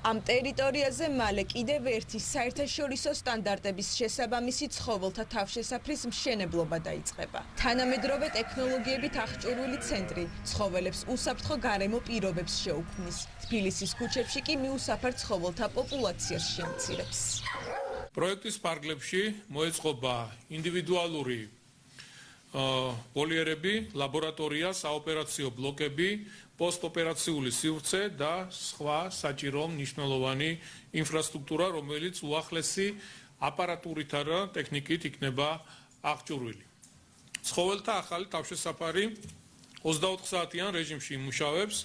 Am ტერიტორიაზე მალე კიდევ ერთი საერთაშორისო სტანდარტების შესაბამისი ცხოველთა თავშესაფრის მშენებლობა დაიწყება. თანამედროვე ტექნოლოგიებით აღჭურვილი ცენტრი ცხოველებს უსაფრთხო გარემო პირობებს შეუქმნის. თბილისის ქუჩებში კი მიუსაფარ ცხოველთა პოპულაციას შეამცირებს. პროექტის ფარგლებში მოეწყობა ინდივიდუალური პოლიერები, ლაბორატორია, საოპერაციო ბლოკები, პოსტოპერაციული სივრცე და სხვა საჭირო მნიშვნელოვანი ინფრასტრუქტურა, რომელიც უახლესი აპარატურითა და ტექნიკით იქნება აღჭურვილი. ცხოველთა ახალი თავშესაფარი 24 საათიან რეჟიმში იმუშავებს.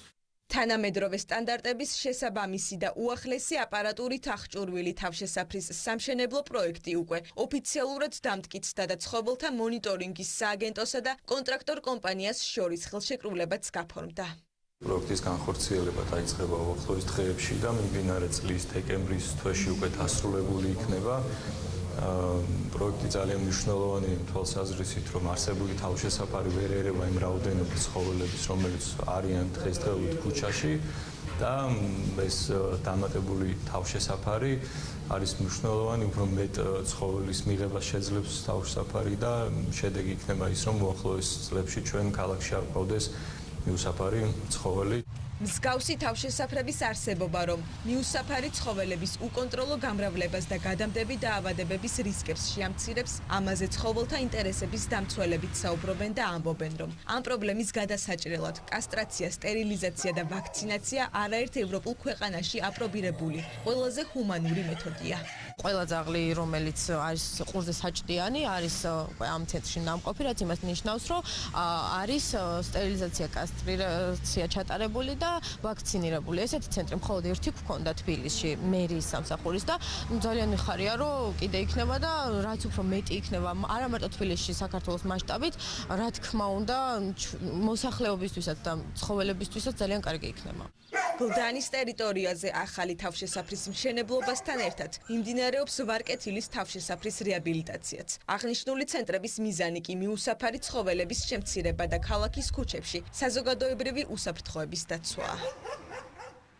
თანამედროვე სტანდარტების შესაბამისი და უახლესი აპარატურით აღჭურვილი თავშესაფრის სამშენებლო პროექტი უკვე ოფიციალურად დამტკიცდა და ცხოველთა მონიტორინგის სააგენტოსა და კონტრაქტორ კომპანიას შორის ხელშეკრულებაც გაფორმდა. პროექტის განხორციელება დაიწყება უახლოეს დღეებში და მიმდინარე წლის დეკემბრის თვეში უკვე დასრულებული იქნება. პროექტი ძალიან მნიშვნელოვანი თვალსაზრისით, რომ არსებული თავშესაფარი ვერ ერევა იმ რაოდენობის ცხოველების, რომელიც არიან დღესდღეობით ქუჩაში და ეს დამატებული თავშესაფარი არის მნიშვნელოვანი, უფრო მეტ ცხოველის მიღებას შეძლებს თავშესაფარი და შედეგი იქნება ის, რომ უახლოეს წლებში ჩვენ ქალაქში არ გვყავდეს მიუსაფარი ცხოველი. მსგავსი თავშესაფრების არსებობა, რომ მიუსაფარი ცხოველების უკონტროლო გამრავლებას და გადამდები დაავადებების რისკებს შეამცირებს, ამაზე ცხოველთა ინტერესების დამცველებიც საუბრობენ და ამბობენ, რომ ამ პრობლემის გადასაჭრელად კასტრაცია, სტერილიზაცია და ვაქცინაცია არაერთ ევროპულ ქვეყანაში აპრობირებული, ყველაზე ჰუმანური მეთოდია. ყველა ძაღლი, რომელიც არის ყურზე საჭდიანი, არის ამ ცენტრში ნამყოფი, რაც იმას ნიშნავს, რომ არის სტერილიზაცია, კასტრაცია ჩატარებული და ვაქცინირებული. ესეთი ცენტრი მხოლოდ ერთი გვქონდა თბილისში, მერიის სამსახურის და ძალიან მიხარია, რომ კიდე იქნება და რაც უფრო მეტი იქნება, არა მარტო თბილისში, საქართველოს მასშტაბით, რა თქმა უნდა, მოსახლეობისთვისაც და ცხოველებისთვისაც ძალიან კარგი იქნება. გლდანის ტერიტორიაზე ახალი თავშესაფრის მშენებლობასთან ერთად მიმდინარეობს ვარკეთილის თავშესაფრის რეაბილიტაციაც. აღნიშნული ცენტრების მიზანი კი მიუსაფარი ცხოველების შემცირება და ქალაქის ქუჩებში საზოგადოებრივი უსაფრთხოების დაცვაა.